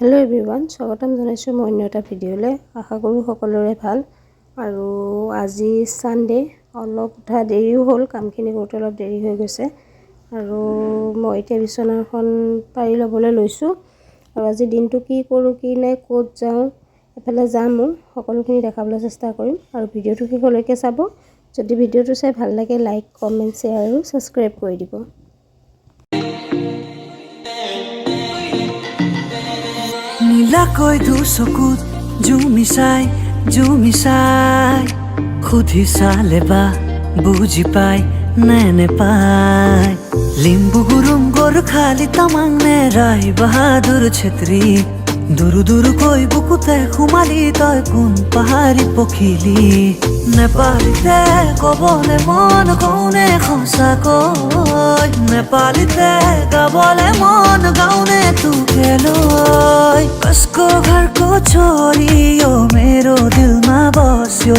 hello everyone स्वागतम जनाइছো মই অন্য এটা ভিডিঅ'লে আশা কৰো সকলোৰে ভাল আৰু আজি সানডে অলপ উঠা দেৰিও হ'ল কামখিনি কৰোতে অলপ দেৰি হৈ গৈছে আৰু মই এতিয়া বিছনাখন পাৰি ল'বলৈ লৈছো আৰু আজি দিনটো কি কৰো কি নাই ক'ত যাও এফালে যাম সকলোখিনি দেখাবলৈ চেষ্টা কৰিম আৰু ভিডিঅ'টো শেষলৈকে চাব যদি ভিডিঅ'টো চাই ভাল লাগে লাইক কমেন্ট শেয়াৰ আৰু সাবস্ক্ৰাইব কৰি দিব নীলাকৈ দুচকুত জুমিচাই খুধি চালে বা বুজি পাই নে পাই লিম্বু গুৰুম গোৰ্খালি তামাং নে ৰাই বাহাদুৰ ছেত্ৰী দুৰু কৈ বুকুতে খুমালি তই কোন পাহাৰী পখিলি নেপালীতে কবলে মন কৌনে সঁচাকৈ নেপালীতে গাবলে মন গাउने तुके लोय कसको घरको छोरी यो मेरो दिलमा बस्यो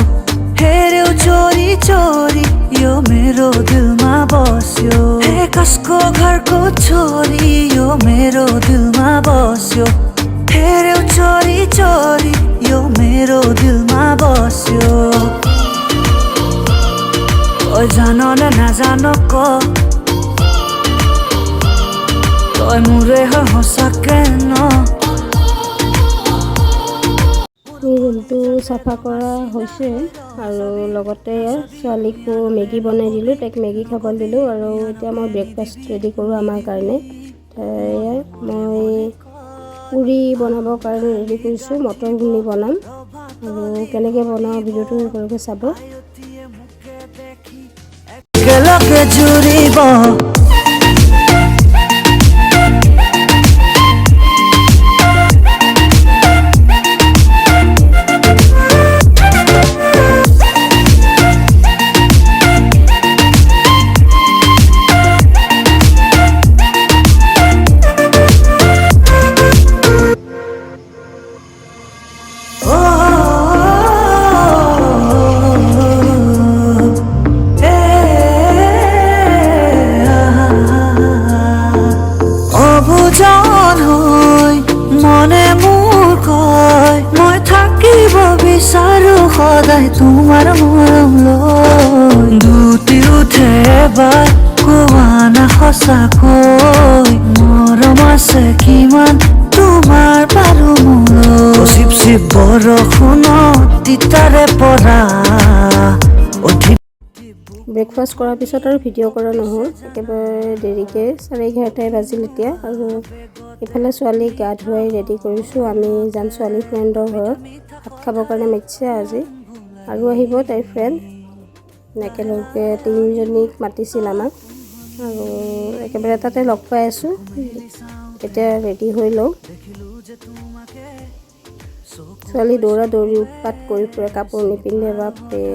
हेर्यो चोरी चोरी यो मेरो दिलमा बस्यो हे कसको घरको छोरी यो मेरो दिलमा बस्यो हेर्यो चोरी चोरी यो मेरो दिलमा बस्यो ओ जानो न नजानो को तोय मुरे हसके न ৰুমটো সাফা কৰা হৈছে আৰু লগতে ছোৱালীকো মেগী বনাই দিলো তাক মেগী খাবলৈ দিলো আৰু এতিয়া মই ব্ৰেকফাষ্ট ৰেডি কৰো আমাৰ কাৰণে মই পুৰি বনাবৰ কাৰণে ৰেডি কৰিছো মটৰ ঘুগনি বনাম আৰু কেনেকৈ বনাও ভিডিঅ'টো সকলোকে চাব একেলগে জুৰিব সদায় তোমাৰ মৰম লৈ দুটি উঠে এবাৰ কোৱানা সঁচাকৈ মৰম আছে কিমান তোমাৰ বাৰু মোৰ চিপ চিপ বৰষুণত তিতাৰে পৰা ব্ৰেকফাষ্ট কৰাৰ পিছত আৰু ভিডিঅ' কৰা নহ'ল একেবাৰে দেৰিকৈ 11:30 বাজিল এতিয়া আৰু ইফালে ছোৱালীক গা ধুৱাই ৰেডি কৰিছোঁ আমি যাম ছোৱালী ফ্ৰেণ্ডৰ ঘৰত ভাত খাবৰ কাৰণে মাতিছে আজি আৰু আহিব তাইৰ ফ্ৰেণ্ড একেলগে তিনিজনীক মাতিছিল আমাক আৰু একেবাৰে তাতে লগ পাই আছোঁ এতিয়া ৰেডি হৈ লওঁ ছোৱালী দৌৰা দৌৰি উৎপাত কৰি ফুৰে কাপোৰ নিপিন্ধে বাপৰে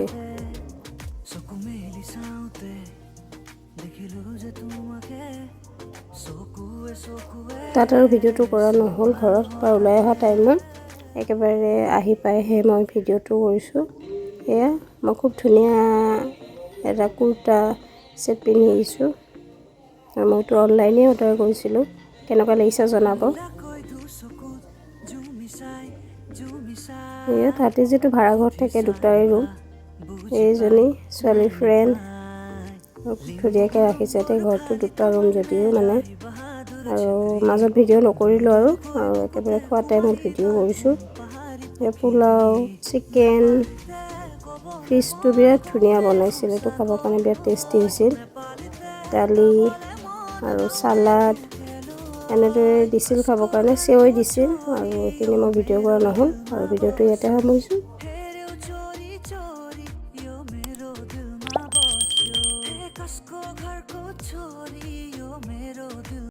তাত আৰু ভিডিঅ'টো কৰা নহ'ল ঘৰত পৰা ওলাই অহা টাইমত একেবাৰে আহি পাইহে মই ভিডিঅ'টো কৰিছোঁ এয়া মই খুব ধুনীয়া এটা কুৰ্তা ছেট পিন্ধি আহিছোঁ আৰু মইতো অনলাইনে অৰ্ডাৰ কৰিছিলোঁ কেনেকুৱা লাগিছে জনাব এয়া তাতে যিটো ভাড়াঘৰত থাকে দুটাৰে ৰুম এইজনী ছোৱালীৰ ফ্ৰেণ্ড ধুনীয়াকৈ ৰাখিছে তাই ঘৰটো দুটা ৰুম যদিও মানে আৰু মাজত ভিডিঅ' নকৰিলোঁ আৰু একেবাৰে খোৱা টাইমত ভিডিঅ' কৰিছোঁ পোলাও চিকেন ফিছটো বিৰাট ধুনীয়া বনাইছিল এইটো খাবৰ কাৰণে বিৰাট টেষ্টি হৈছিল দালি আৰু চালাড এনেদৰে দিছিল খাবৰ কাৰণে চেৱৈ দিছিল আৰু এইখিনি মই ভিডিঅ' কৰা নহ'ল আৰু ভিডিঅ'টো ইয়াতে সামৰিছোঁ